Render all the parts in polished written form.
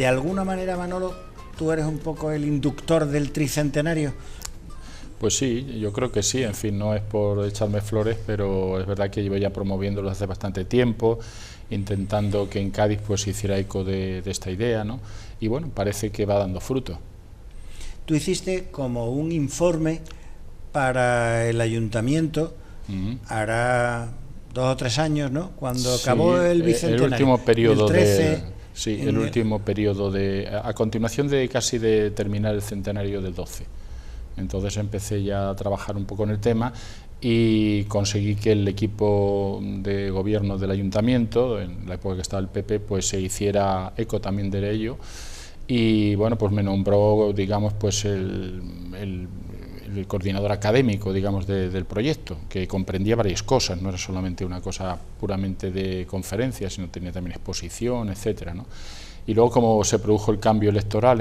De alguna manera, Manolo, tú eres un poco el inductor del tricentenario. Pues sí, yo creo que sí, en fin, no es por echarme flores, pero es verdad que llevo ya promoviéndolo hace bastante tiempo, intentando que en Cádiz pues se hiciera eco de esta idea, ¿no? Y bueno, parece que va dando fruto. Tú hiciste como un informe para el ayuntamiento, hará 2 o 3 años, ¿no? Cuando acabó el bicentenario. El último periodo el 13, el último periodo a continuación de casi de terminar el centenario del 12. Entonces empecé ya a trabajar un poco en el tema y conseguí que el equipo de gobierno del ayuntamiento, en la época que estaba el PP, pues se hiciera eco también de ello, y bueno, pues me nombró, digamos, pues el coordinador académico, digamos, del proyecto, que comprendía varias cosas, no era solamente una cosa puramente de conferencias, sino tenía también exposición, etcétera, ¿no? Y luego, como se produjo el cambio electoral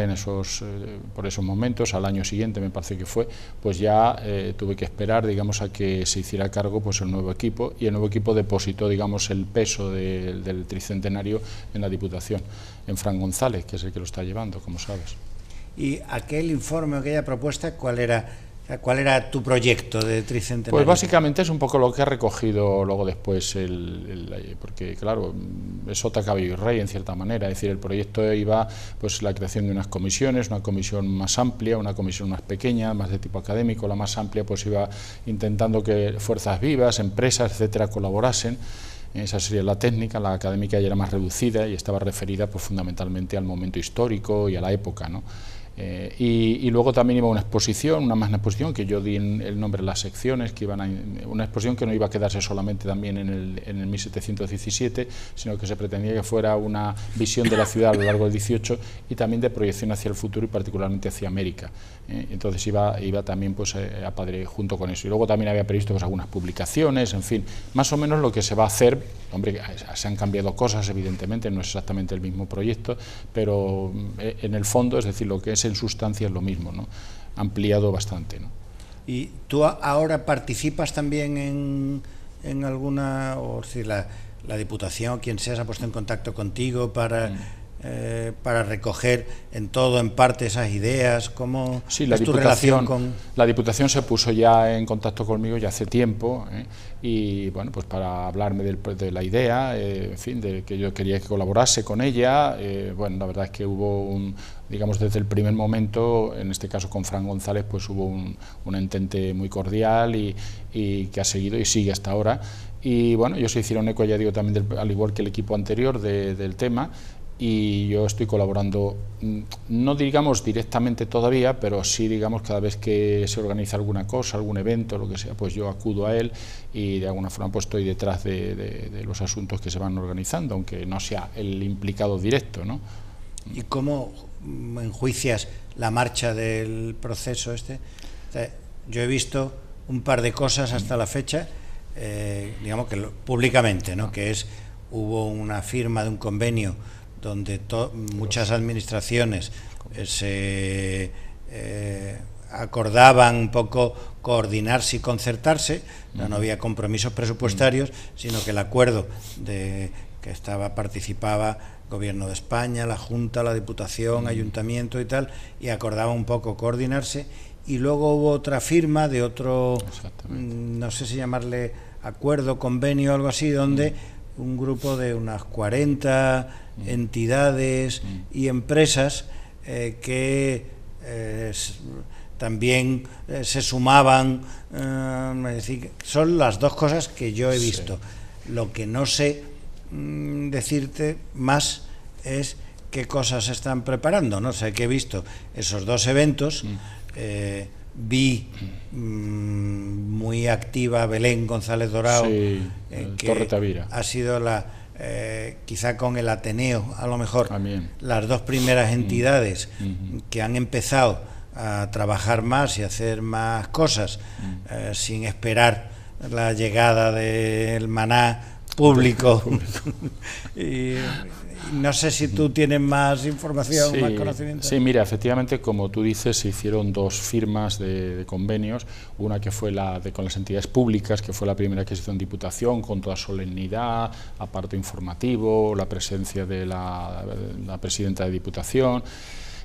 por esos momentos, al año siguiente me parece que fue, pues ya tuve que esperar, digamos, a que se hiciera cargo pues el nuevo equipo, y el nuevo equipo depositó, digamos, el peso del tricentenario en la Diputación, en Fran González, que es el que lo está llevando, como sabes. Y aquel informe, aquella propuesta, ¿cuál era tu proyecto de tricentenario? Pues básicamente es un poco lo que ha recogido luego después, porque claro, es sota, caballo y rey en cierta manera, es decir, el proyecto iba pues la creación de unas comisiones, una comisión más amplia, una comisión más pequeña, más de tipo académico, la más amplia pues iba intentando que fuerzas vivas, empresas, etcétera, colaborasen. Esa sería la técnica, la académica ya era más reducida y estaba referida pues fundamentalmente al momento histórico y a la época, ¿no? Y luego también iba una exposición, una exposición que yo di el nombre de las secciones, que una exposición que no iba a quedarse solamente también en el 1717, sino que se pretendía que fuera una visión de la ciudad a lo largo del 18 y también de proyección hacia el futuro y particularmente hacia América. Entonces iba también pues a padre junto con eso. Y luego también había previsto pues algunas publicaciones, en fin, más o menos lo que se va a hacer. Hombre, se han cambiado cosas, evidentemente, no es exactamente el mismo proyecto, pero en el fondo, es decir, lo que es en sustancia es lo mismo, ¿no? Ampliado bastante, ¿no? ¿Y tú ahora participas también en alguna, o si la Diputación, quien sea, se ha puesto en contacto contigo para recoger en todo, en parte, esas ideas? ¿Cómo es tu relación con...? La Diputación se puso ya en contacto conmigo ya hace tiempo, y bueno, pues para hablarme de la idea, en fin, de que yo quería que colaborase con ella. Bueno, la verdad es que hubo digamos, desde el primer momento, en este caso con Fran González, pues hubo un entente muy cordial y que ha seguido y sigue hasta ahora. Y bueno, ellos se hicieron eco, ya digo, también al igual que el equipo anterior del tema, y yo estoy colaborando, no digamos directamente todavía, pero sí, digamos, cada vez que se organiza alguna cosa, algún evento, lo que sea, pues yo acudo a él y de alguna forma pues estoy detrás de los asuntos que se van organizando, aunque no sea el implicado directo, ¿no? ¿Y cómo enjuicias la marcha del proceso este? O sea, yo he visto un par de cosas hasta la fecha, digamos que públicamente, ¿no? Que hubo una firma de un convenio donde muchas administraciones se acordaban un poco coordinarse y concertarse. No había compromisos presupuestarios, sino que el acuerdo que participaba Gobierno de España, la Junta, la Diputación, Ayuntamiento y tal, y acordaba un poco coordinarse. Y luego hubo otra firma de otro, no sé si llamarle acuerdo, convenio o algo así, donde un grupo de unas 40 entidades y empresas que también se sumaban, es decir, son las dos cosas que yo he visto. Sí. Lo que no sé decirte más es qué cosas se están preparando, ¿no? Sé que he visto esos dos eventos. Vi muy activa Belén González Dorao, sí, que Torre Tavira ha sido quizá con el Ateneo, a lo mejor, también las dos primeras entidades que han empezado a trabajar más y hacer más cosas sin esperar la llegada del maná público. No sé si tú tienes más información, más conocimiento. Sí, mira, efectivamente, como tú dices, se hicieron 2 firmas de convenios, una que fue con las entidades públicas, que fue la primera que se hizo en Diputación, con toda solemnidad, apartado informativo, la presencia de la presidenta de Diputación,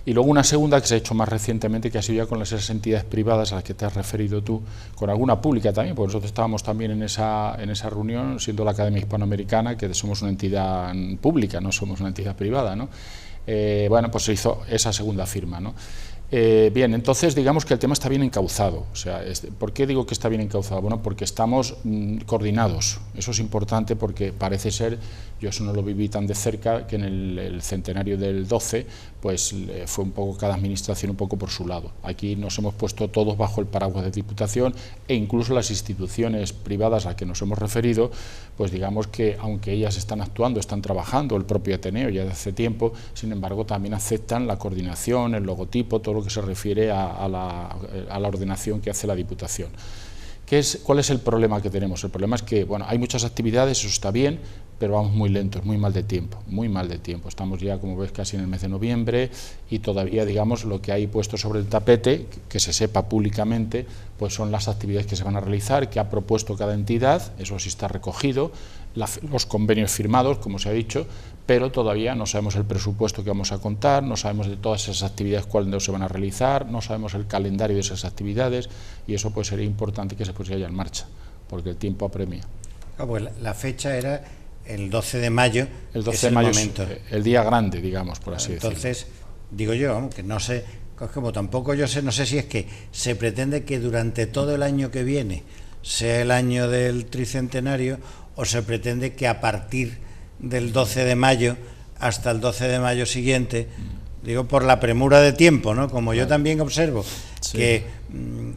y luego una segunda que se ha hecho más recientemente, que ha sido ya con esas entidades privadas a las que te has referido tú, con alguna pública también, porque nosotros estábamos también en esa reunión, siendo la Academia Hispanoamericana, que somos una entidad pública, no somos una entidad privada, ¿no? Bueno, pues se hizo esa segunda firma, ¿no? Bien, entonces digamos que el tema está bien encauzado. O sea, ¿por qué digo que está bien encauzado? Bueno, porque estamos coordinados. Eso es importante porque parece ser, yo eso no lo viví tan de cerca, que en el centenario del 12, pues fue un poco cada administración un poco por su lado. Aquí nos hemos puesto todos bajo el paraguas de Diputación, e incluso las instituciones privadas a las que nos hemos referido, pues digamos que aunque ellas están actuando, están trabajando, el propio Ateneo ya desde hace tiempo, sin embargo también aceptan la coordinación, el logotipo, todo lo que se refiere a la ordenación que hace la Diputación. ¿Cuál es el problema que tenemos? El problema es que, bueno, hay muchas actividades, eso está bien, pero vamos muy lentos, muy mal de tiempo, muy mal de tiempo. Estamos ya, como ves, casi en el mes de noviembre y todavía, digamos, lo que hay puesto sobre el tapete, que se sepa públicamente, pues son las actividades que se van a realizar, que ha propuesto cada entidad, eso sí está recogido, los convenios firmados, como se ha dicho, pero todavía no sabemos el presupuesto que vamos a contar, no sabemos de todas esas actividades cuándo se van a realizar, no sabemos el calendario de esas actividades, y eso pues sería importante que se pusiera ya en marcha, porque el tiempo apremia. Pues la fecha era el 12 de mayo. El 12 de mayo es el día grande, digamos, por así decirlo. Entonces, digo yo, que no sé, como tampoco yo sé, no sé si es que se pretende que durante todo el año que viene sea el año del tricentenario, o se pretende que a partir del 12 de mayo hasta el 12 de mayo siguiente, digo por la premura de tiempo, ¿no? Como yo también observo que,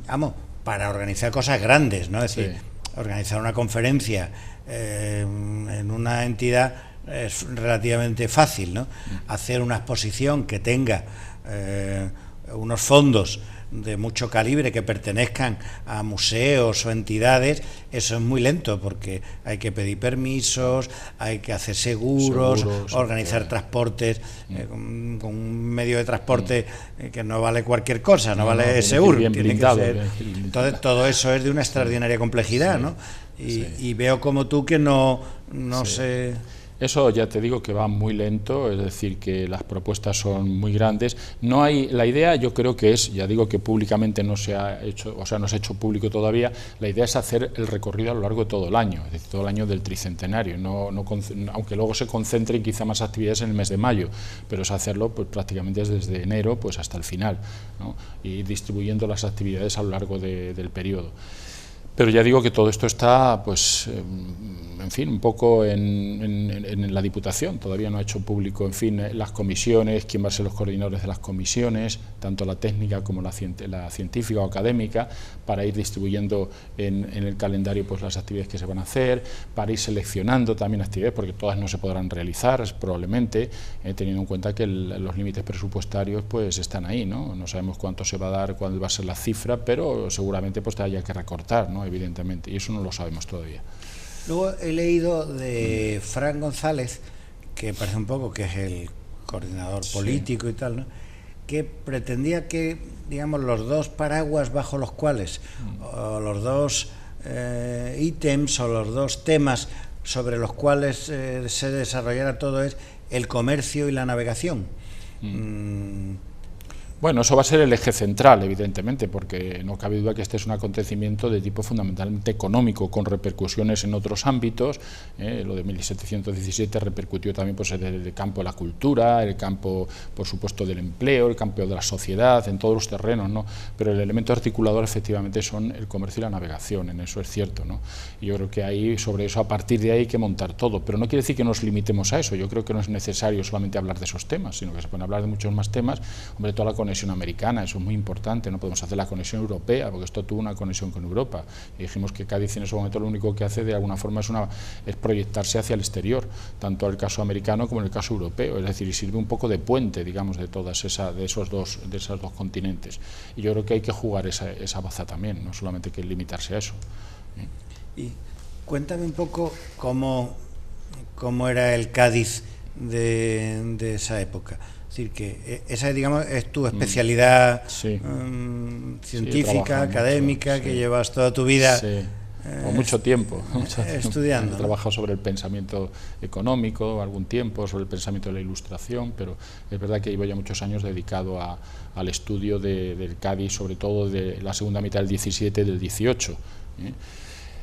vamos, para organizar cosas grandes, ¿no? Es decir, organizar una conferencia en una entidad es relativamente fácil, ¿no? Hacer una exposición que tenga unos fondos de mucho calibre que pertenezcan a museos o entidades, eso es muy lento porque hay que pedir permisos, hay que hacer seguros, organizar transportes, con un medio de transporte que no vale cualquier cosa, no vale seguro, tiene que ser. Entonces todo eso es de una extraordinaria complejidad, ¿no? Y veo como tú que no sé. Eso ya te digo que va muy lento, es decir, que las propuestas son muy grandes. No hay, la idea yo creo que es, ya digo que públicamente no se ha hecho, o sea, no se ha hecho público todavía, la idea es hacer el recorrido a lo largo de todo el año, es decir, todo el año del tricentenario, aunque luego se concentren quizá más actividades en el mes de mayo, pero es hacerlo pues prácticamente desde enero pues hasta el final, ¿no? Y ir distribuyendo las actividades a lo largo del periodo. Pero ya digo que todo esto está, pues, en fin, un poco en la Diputación, todavía no ha hecho público, en fin, las comisiones, quién va a ser los coordinadores de las comisiones, tanto la técnica como la científica o académica, para ir distribuyendo en el calendario pues las actividades que se van a hacer, para ir seleccionando también actividades, porque todas no se podrán realizar, probablemente, teniendo en cuenta que los límites presupuestarios pues están ahí, ¿no? No sabemos cuánto se va a dar, cuál va a ser la cifra, pero seguramente pues haya que recortar, ¿no? Evidentemente, y eso no lo sabemos todavía. Luego he leído de Fran González, que parece un poco que es el coordinador político y tal, ¿no? Que pretendía que, digamos, los dos paraguas bajo los cuales, o los dos ítems o los dos temas sobre los cuales se desarrollara todo es el comercio y la navegación. Bueno, eso va a ser el eje central, evidentemente, porque no cabe duda que este es un acontecimiento de tipo fundamentalmente económico, con repercusiones en otros ámbitos. Lo de 1717 repercutió también pues, en el campo de la cultura, el campo, por supuesto, del empleo, el campo de la sociedad, en todos los terrenos, ¿no? Pero el elemento articulador, efectivamente, son el comercio y la navegación, en eso es cierto, ¿no? Y yo creo que ahí, sobre eso, a partir de ahí hay que montar todo, pero no quiere decir que nos limitemos a eso. Yo creo que no es necesario solamente hablar de esos temas, sino que se pueden hablar de muchos más temas. Hombre, toda la conexión americana, eso es muy importante, no podemos hacer la conexión europea, porque esto tuvo una conexión con Europa, y dijimos que Cádiz en ese momento lo único que hace de alguna forma es proyectarse hacia el exterior, tanto en el caso americano como en el caso europeo, es decir, y sirve un poco de puente, digamos, de esos dos continentes, y yo creo que hay que jugar esa baza también, no solamente hay que limitarse a eso. Y cuéntame un poco cómo era el Cádiz de esa época. Es decir, que esa, digamos, es tu especialidad científica, académica, mucho, que llevas toda tu vida mucho tiempo estudiando. He trabajado sobre el pensamiento económico algún tiempo, sobre el pensamiento de la Ilustración, pero es verdad que llevo ya muchos años dedicado al estudio del Cádiz, sobre todo de la segunda mitad del 17 y del 18.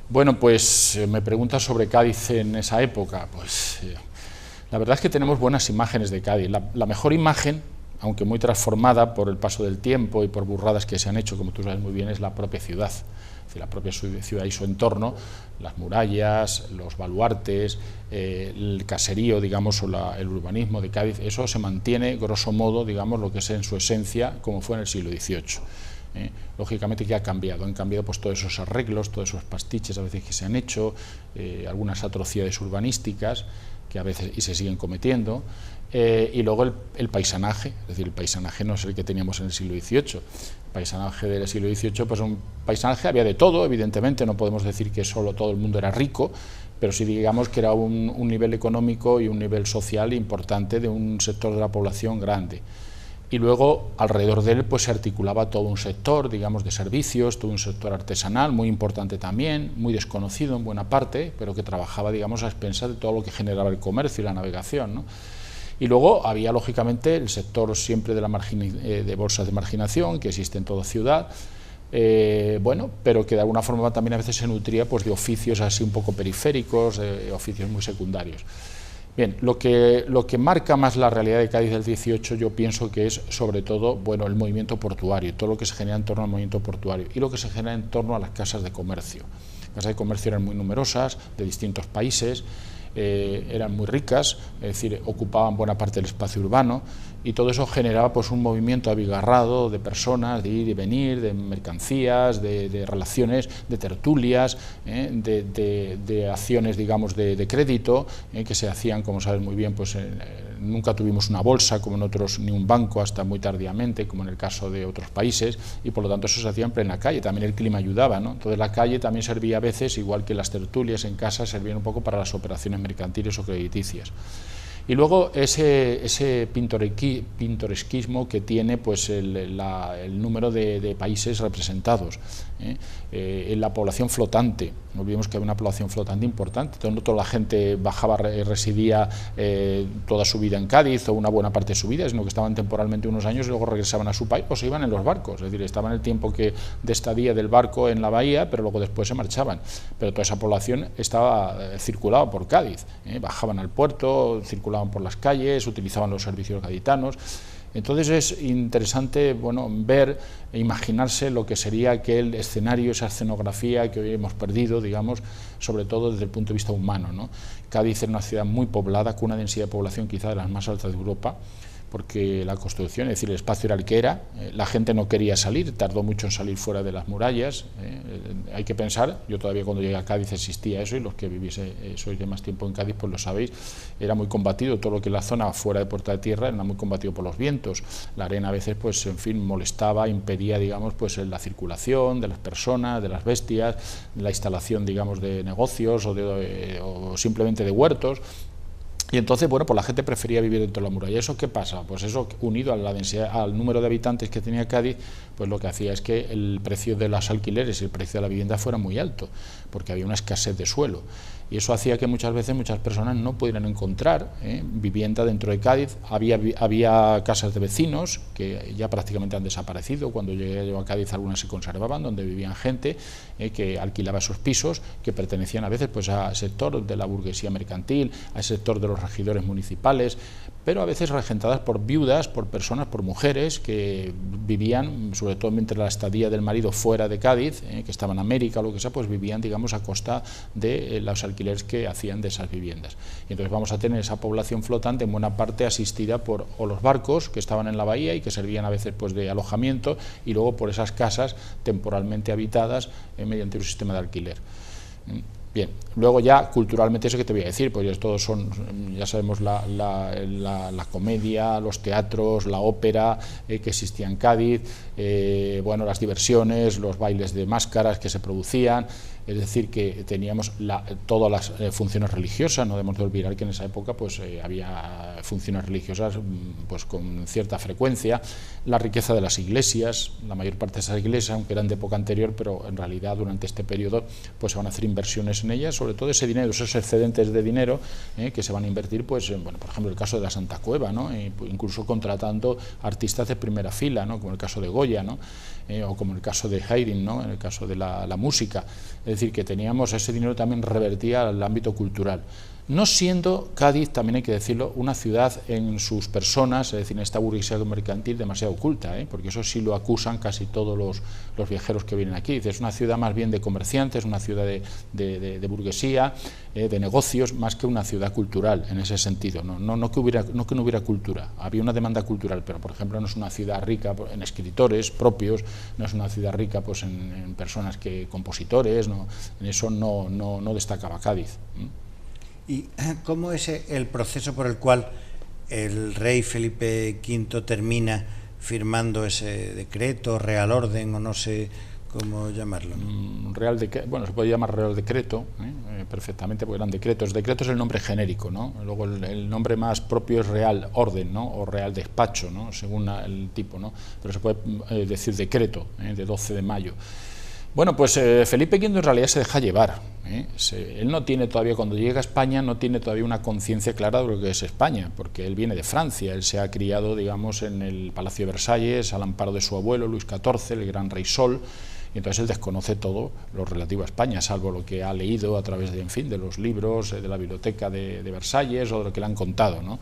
Bueno, pues me preguntas sobre Cádiz en esa época. Pues la verdad es que tenemos buenas imágenes de Cádiz. La mejor imagen, aunque muy transformada por el paso del tiempo y por burradas que se han hecho, como tú sabes muy bien, es la propia ciudad. Es decir, la propia ciudad y su entorno, las murallas, los baluartes, el caserío, digamos, o el urbanismo de Cádiz, eso se mantiene, grosso modo, digamos, lo que es en su esencia, como fue en el siglo XVIII. Lógicamente que han cambiado pues todos esos arreglos, todos esos pastiches a veces que se han hecho, algunas atrocidades urbanísticas que a veces y se siguen cometiendo, y luego el paisanaje, es decir, el paisanaje no es el que teníamos en el siglo XVIII. El paisanaje del siglo XVIII, pues un paisanaje, había de todo, evidentemente, no podemos decir que solo todo el mundo era rico, pero sí digamos que era un nivel económico y un nivel social importante de un sector de la población grande. Y luego alrededor de él pues se articulaba todo un sector, digamos, de servicios, todo un sector artesanal muy importante también, muy desconocido en buena parte, pero que trabajaba, digamos, a expensas de todo lo que generaba el comercio y la navegación, ¿no? Y luego había lógicamente el sector siempre de bolsas de marginación que existe en toda ciudad, bueno, pero que de alguna forma también a veces se nutría pues de oficios así un poco periféricos, de oficios muy secundarios. Bien, lo que marca más la realidad de Cádiz del 18 yo pienso que es sobre todo, bueno, el movimiento portuario, todo lo que se genera en torno al movimiento portuario y lo que se genera en torno a las casas de comercio. Las casas de comercio eran muy numerosas, de distintos países, eran muy ricas, es decir, ocupaban buena parte del espacio urbano y todo eso generaba pues un movimiento abigarrado de personas, de ir y venir, de mercancías, de relaciones, de tertulias, de acciones, digamos, de crédito, que se hacían, como sabes muy bien, pues nunca tuvimos una bolsa como en otros, ni un banco hasta muy tardíamente, como en el caso de otros países, y por lo tanto eso se hacía en plena calle, también el clima ayudaba, ¿no? Entonces la calle también servía a veces, igual que las tertulias en casa, servían un poco para las operaciones mercantiles o crediticias. Y luego ese pintoresquismo que tiene pues el número de países representados, en la población flotante. No olvidemos que había una población flotante importante, no toda la gente bajaba, residía toda su vida en Cádiz o una buena parte de su vida, sino que estaban temporalmente unos años y luego regresaban a su país o se iban en los barcos, es decir, estaban el tiempo de estadía del barco en la bahía, pero luego después se marchaban. Pero toda esa población circulaba por Cádiz, bajaban al puerto, circulaban por las calles, utilizaban los servicios gaditanos. Entonces es interesante, bueno, ver e imaginarse lo que sería aquel escenario, esa escenografía que hoy hemos perdido, digamos, sobre todo desde el punto de vista humano, ¿no? Cádiz es una ciudad muy poblada, con una densidad de población quizá de las más altas de Europa, porque la construcción, es decir, el espacio era el que era, la gente no quería salir, tardó mucho en salir fuera de las murallas, hay que pensar, yo todavía cuando llegué a Cádiz existía eso, y los que vivís sois de más tiempo en Cádiz pues lo sabéis, era muy combatido, todo lo que es la zona fuera de Puerta de Tierra era muy combatido por los vientos, la arena a veces pues en fin molestaba, impedía digamos pues la circulación de las personas, de las bestias, la instalación digamos de negocios o simplemente de huertos. Y entonces, bueno, pues la gente prefería vivir dentro de la muralla. ¿Eso qué pasa? Pues eso, unido a la densidad, al número de habitantes que tenía Cádiz, pues lo que hacía es que el precio de los alquileres y el precio de la vivienda fuera muy alto, porque había una escasez de suelo. Y eso hacía que muchas veces muchas personas no pudieran encontrar vivienda dentro de Cádiz. Había casas de vecinos que ya prácticamente han desaparecido. Cuando llegué yo a Cádiz algunas se conservaban, donde vivían gente que alquilaba esos pisos, que pertenecían a veces pues al sector de la burguesía mercantil, al sector de los regidores municipales, pero a veces regentadas por viudas, por personas, por mujeres que vivían, sobre todo mientras la estadía del marido fuera de Cádiz, que estaba en América o lo que sea, pues vivían digamos a costa de los alquileres que hacían de esas viviendas. Y entonces vamos a tener esa población flotante en buena parte asistida por los barcos que estaban en la bahía y que servían a veces pues de alojamiento, y luego por esas casas temporalmente habitadas mediante un sistema de alquiler. Bien, luego ya culturalmente eso que te voy a decir, pues todos son, ya sabemos, la comedia, los teatros, la ópera que existía en Cádiz, bueno, las diversiones, los bailes de máscaras que se producían, es decir, que teníamos todas las funciones religiosas. No debemos de olvidar que en esa época pues había funciones religiosas pues con cierta frecuencia, la riqueza de las iglesias, la mayor parte de esas iglesias, aunque eran de época anterior, pero en realidad durante este periodo pues se van a hacer inversiones en ellas, sobre todo ese dinero, esos excedentes de dinero que se van a invertir, pues bueno, por ejemplo el caso de la Santa Cueva, ¿no? Incluso contratando artistas de primera fila, ¿no? Como el caso de Goya, ¿no? O como el caso de Haydn, ¿no? En el caso de la música. Es decir, que teníamos ese dinero también revertía al ámbito cultural. No siendo Cádiz, también hay que decirlo, una ciudad en sus personas, es decir, en esta burguesía mercantil demasiado oculta, porque eso sí lo acusan casi todos los viajeros que vienen aquí. Es una ciudad más bien de comerciantes, una ciudad de burguesía, de negocios, más que una ciudad cultural en ese sentido. No que no hubiera cultura, había una demanda cultural, pero por ejemplo no es una ciudad rica en escritores propios, no es una ciudad rica pues en personas compositores, en eso no destacaba Cádiz. ¿Y cómo es el proceso por el cual el rey Felipe V termina firmando ese decreto, real orden, o no sé cómo llamarlo? Bueno, se puede llamar real decreto, perfectamente, porque eran decretos. Decreto es el nombre genérico, ¿no? Luego el nombre más propio es real orden, ¿no? O real despacho, ¿no? Según el tipo, ¿no? Pero se puede decir decreto, de 12 de mayo. Bueno, pues Felipe V en realidad se deja llevar. Él no tiene todavía, cuando llega a España, no tiene todavía una conciencia clara de lo que es España, porque él viene de Francia, él se ha criado, digamos, en el Palacio de Versalles, al amparo de su abuelo, Luis XIV, el gran rey Sol, y entonces él desconoce todo lo relativo a España, salvo lo que ha leído a través de, en fin, de los libros, de la biblioteca de Versalles, o de lo que le han contado, ¿no?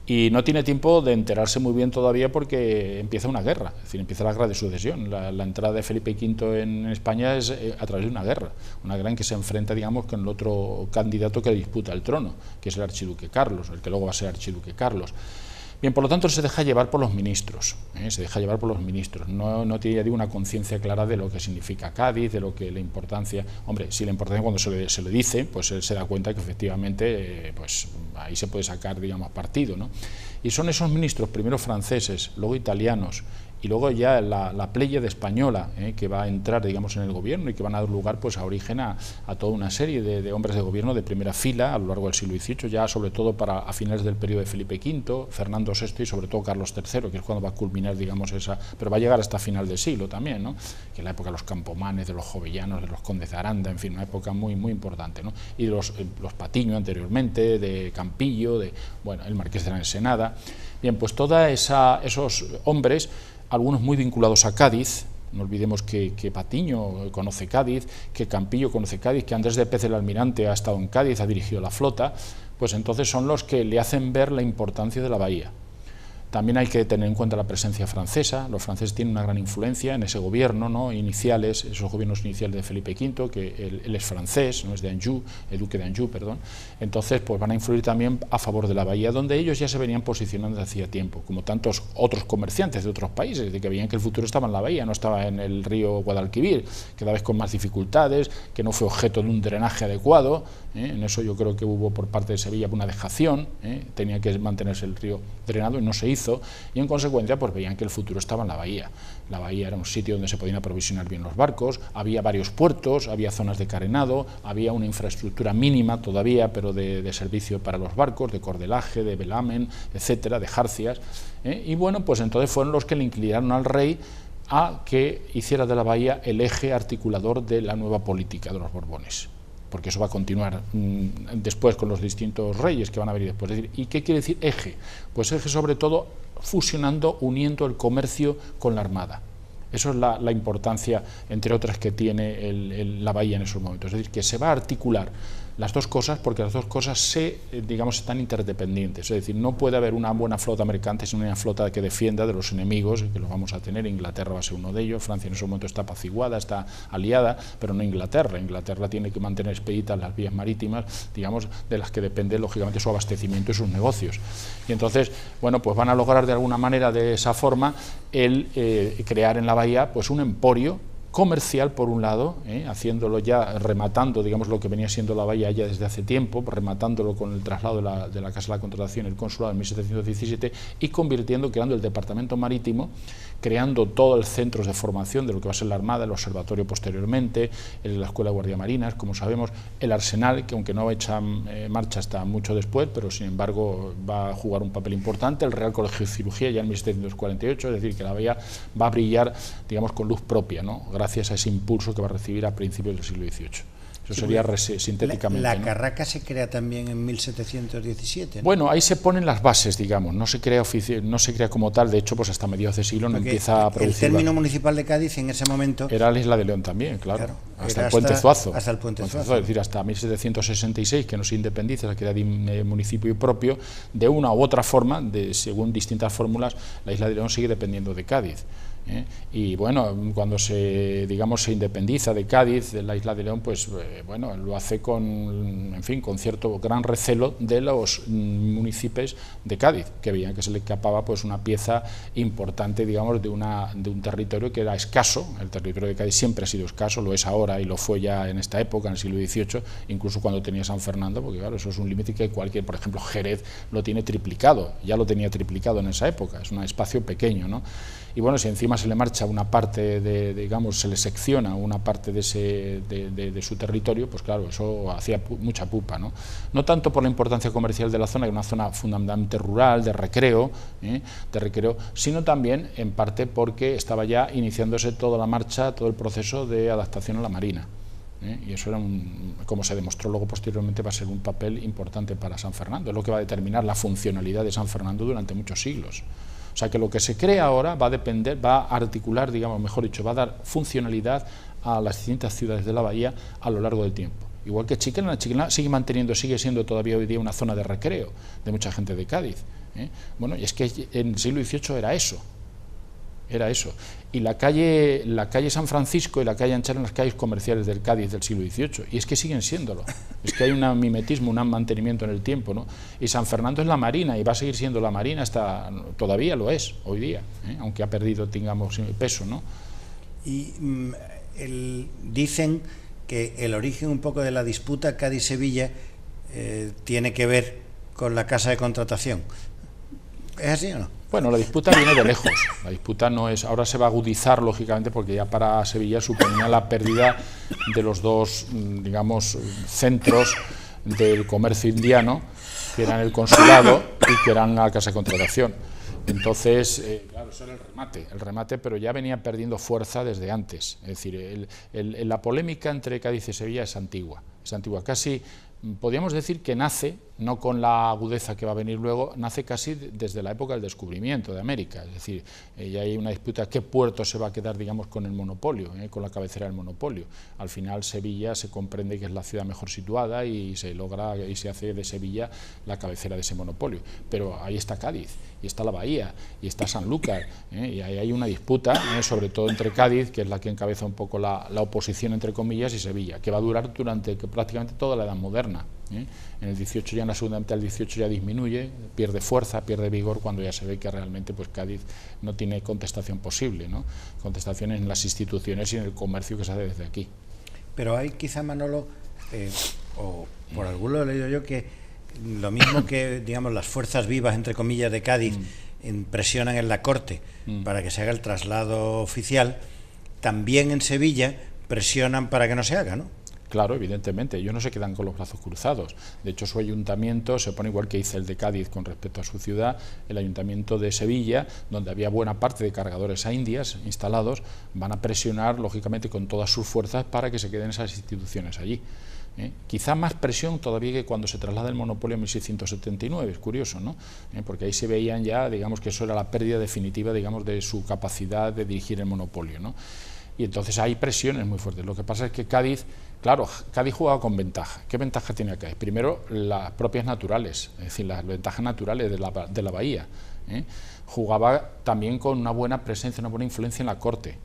Y no tiene tiempo de enterarse muy bien todavía porque empieza una guerra, es decir, empieza la guerra de sucesión. La entrada de Felipe V en España es a través de una guerra en que se enfrenta, digamos, con el otro candidato que disputa el trono, que es el archiduque Carlos, el que luego va a ser archiduque Carlos. Bien, por lo tanto se deja llevar por los ministros, no tiene, ya digo, una conciencia clara de lo que significa Cádiz, de lo que la importancia, hombre, sí, la importancia cuando se le dice, pues él se da cuenta que efectivamente, pues ahí se puede sacar, digamos, partido, ¿no? Y son esos ministros, primero franceses, luego italianos, y luego ya la pléyade española que va a entrar, digamos, en el gobierno y que van a dar lugar pues a origen a toda una serie de hombres de gobierno de primera fila a lo largo del siglo XVIII, ya sobre todo a finales del periodo de Felipe V, Fernando VI y sobre todo Carlos III, que es cuando va a culminar, digamos, pero va a llegar hasta final del siglo también, ¿no? Que es la época de los campomanes, de los jovellanos, de los condes de Aranda, en fin, una época muy, muy importante, ¿no? Y de los Patiño anteriormente, de Campillo, bueno, el marqués de la Ensenada. Bien, pues todos esos hombres, algunos muy vinculados a Cádiz, no olvidemos que Patiño conoce Cádiz, que Campillo conoce Cádiz, que Andrés de Pez el Almirante ha estado en Cádiz, ha dirigido la flota, pues entonces son los que le hacen ver la importancia de la bahía. También hay que tener en cuenta la presencia francesa. Los franceses tienen una gran influencia en ese gobierno, ¿no? Esos gobiernos iniciales de Felipe V, que él es francés, no es de Anjou, el duque de Anjou, perdón. Entonces, pues van a influir también a favor de la bahía, donde ellos ya se venían posicionando desde hacía tiempo, como tantos otros comerciantes de otros países, de que veían que el futuro estaba en la bahía, no estaba en el río Guadalquivir, cada vez con más dificultades, que no fue objeto de un drenaje adecuado. En eso yo creo que hubo por parte de Sevilla una dejación, tenía que mantenerse el río drenado y no se hizo. Y en consecuencia pues veían que el futuro estaba en la bahía. La bahía era un sitio donde se podían aprovisionar bien los barcos, había varios puertos, había zonas de carenado, había una infraestructura mínima todavía, pero de servicio para los barcos, de cordelaje, de velamen, etcétera, de jarcias. Y bueno, pues entonces fueron los que le inclinaron al rey a que hiciera de la bahía el eje articulador de la nueva política de los Borbones, porque eso va a continuar después con los distintos reyes que van a venir después. Es decir, ¿y qué quiere decir eje? Pues eje sobre todo fusionando, uniendo el comercio con la armada. Eso es la importancia, entre otras, que tiene la bahía en esos momentos. Es decir, que se va a articular las dos cosas, porque las dos cosas están interdependientes. Es decir, no puede haber una buena flota mercante sin una flota que defienda de los enemigos, que los vamos a tener. Inglaterra va a ser uno de ellos. Francia en ese momento está apaciguada, está aliada, pero no Inglaterra. Inglaterra tiene que mantener expeditas las vías marítimas, digamos, de las que depende lógicamente su abastecimiento y sus negocios. Y entonces, bueno, pues van a lograr de alguna manera, de esa forma, crear en la bahía pues un emporio comercial por un lado, haciéndolo ya, rematando, digamos, lo que venía siendo la bahía ya desde hace tiempo, rematándolo con el traslado de la Casa de la Contratación, el consulado en 1717, y creando el departamento marítimo, creando todos los centros de formación de lo que va a ser la Armada, el observatorio posteriormente, la Escuela de Guardia Marinas, como sabemos, el arsenal, que aunque no echa en marcha hasta mucho después, pero sin embargo va a jugar un papel importante, el Real Colegio de Cirugía ya en 1748, es decir, que la bahía va a brillar, digamos, con luz propia, ¿no?, gracias a ese impulso que va a recibir a principios del siglo XVIII. Eso sería sintéticamente. La Carraca se crea también en 1717, ¿no? Bueno, ahí se ponen las bases, digamos, no se crea como tal, de hecho, pues hasta mediados de siglo no empieza a producir. El término municipal de Cádiz en ese momento era la Isla de León también, claro, hasta el Puente Zuazo. Hasta el Puente Zuazo. Es decir, hasta 1766, que no se independiza, se crea municipio propio, de una u otra forma, según distintas fórmulas, la Isla de León sigue dependiendo de Cádiz. Y bueno, cuando se independiza de Cádiz, de la Isla de León, pues bueno, lo hace con cierto gran recelo de los municipios de Cádiz, que veían que se le escapaba pues una pieza importante, digamos, de un territorio que era escaso. El territorio de Cádiz siempre ha sido escaso, lo es ahora y lo fue ya en esta época, en el siglo XVIII, incluso cuando tenía San Fernando, porque claro, eso es un límite que cualquier, por ejemplo, Jerez lo tiene triplicado, ya lo tenía triplicado en esa época, es un espacio pequeño, ¿no? Y bueno, si encima se le marcha una parte se le secciona una parte de su territorio, pues claro, eso hacía mucha pupa, ¿no? No tanto por la importancia comercial de la zona, que es una zona fundamentalmente rural, de recreo, sino también en parte porque estaba ya iniciándose toda la marcha, todo el proceso de adaptación a la marina. Y eso era, como se demostró luego posteriormente, va a ser un papel importante para San Fernando, es lo que va a determinar la funcionalidad de San Fernando durante muchos siglos. O sea que lo que se crea ahora va a articular, digamos, mejor dicho, va a dar funcionalidad a las distintas ciudades de la bahía a lo largo del tiempo. Igual que Chiquelana sigue siendo todavía hoy día una zona de recreo de mucha gente de Cádiz. Bueno, y es que en el siglo XVIII era eso. Y la calle San Francisco y la calle Ancha eran las calles comerciales del Cádiz del siglo XVIII, y es que siguen siéndolo. Es que hay un mimetismo, un mantenimiento en el tiempo, ¿no? Y San Fernando es la marina, y va a seguir siendo la marina todavía lo es hoy día, aunque ha perdido, digamos, peso, ¿no? Y dicen que el origen un poco de la disputa Cádiz-Sevilla tiene que ver con la casa de contratación. ¿Es así o no? Bueno, la disputa viene de lejos, la disputa no es, ahora se va a agudizar lógicamente porque ya para Sevilla suponía la pérdida de los dos, digamos, centros del comercio indiano, que eran el consulado y que eran la casa de contratación. Entonces, claro, eso era el remate, pero ya venía perdiendo fuerza desde antes. Es decir, la polémica entre Cádiz y Sevilla es antigua, casi podríamos decir que nace, no con la agudeza que va a venir luego, nace casi desde la época del descubrimiento de América, es decir, ya hay una disputa qué puerto se va a quedar, digamos, con el monopolio, con la cabecera del monopolio. Al final Sevilla se comprende que es la ciudad mejor situada y se logra y se hace de Sevilla la cabecera de ese monopolio, pero ahí está Cádiz, y está la Bahía, y está Sanlúcar, y ahí hay una disputa, sobre todo entre Cádiz, que es la que encabeza un poco la oposición entre comillas, y Sevilla, que va a durar durante prácticamente toda la Edad Moderna. En el 18 ya, en la segunda mitad del 18 ya disminuye, pierde fuerza, pierde vigor, cuando ya se ve que realmente pues Cádiz no tiene contestación posible, ¿no? Contestación en las instituciones y en el comercio que se hace desde aquí. Pero hay quizá, Manolo, o por alguno lo he leído yo, que lo mismo que, digamos, las fuerzas vivas, entre comillas, de Cádiz presionan en la corte para que se haga el traslado oficial, también en Sevilla presionan para que no se haga, ¿no? Claro, evidentemente, ellos no se quedan con los brazos cruzados. De hecho, su ayuntamiento se pone igual que hizo el de Cádiz con respecto a su ciudad, el ayuntamiento de Sevilla, donde había buena parte de cargadores a indias instalados, van a presionar, lógicamente, con todas sus fuerzas para que se queden esas instituciones allí. Quizá más presión todavía que cuando se traslada el monopolio en 1679, es curioso, ¿no? Porque ahí se veían ya, digamos, que eso era la pérdida definitiva, digamos, de su capacidad de dirigir el monopolio, ¿no? Y entonces hay presiones muy fuertes. Lo que pasa es que Cádiz, claro, Cádiz jugaba con ventaja. ¿Qué ventaja tenía Cádiz? Primero, las propias naturales, es decir, las ventajas naturales de la bahía. Jugaba también con una buena presencia, una buena influencia en la corte.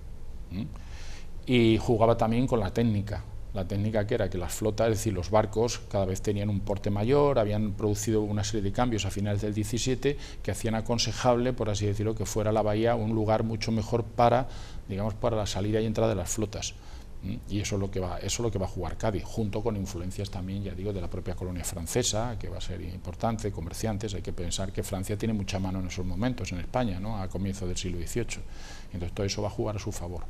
Y jugaba también con la técnica. La técnica que era que las flotas, es decir, los barcos cada vez tenían un porte mayor, habían producido una serie de cambios a finales del 17 que hacían aconsejable, por así decirlo, que fuera la bahía un lugar mucho mejor para, digamos, para la salida y entrada de las flotas. Y eso es lo que va a jugar Cádiz, junto con influencias también, ya digo, de la propia colonia francesa, que va a ser importante, comerciantes. Hay que pensar que Francia tiene mucha mano en esos momentos en España, ¿no?, a comienzos del siglo XVIII. Entonces todo eso va a jugar a su favor.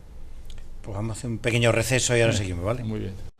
Pues vamos a hacer un pequeño receso y ahora seguimos, ¿vale? Muy bien.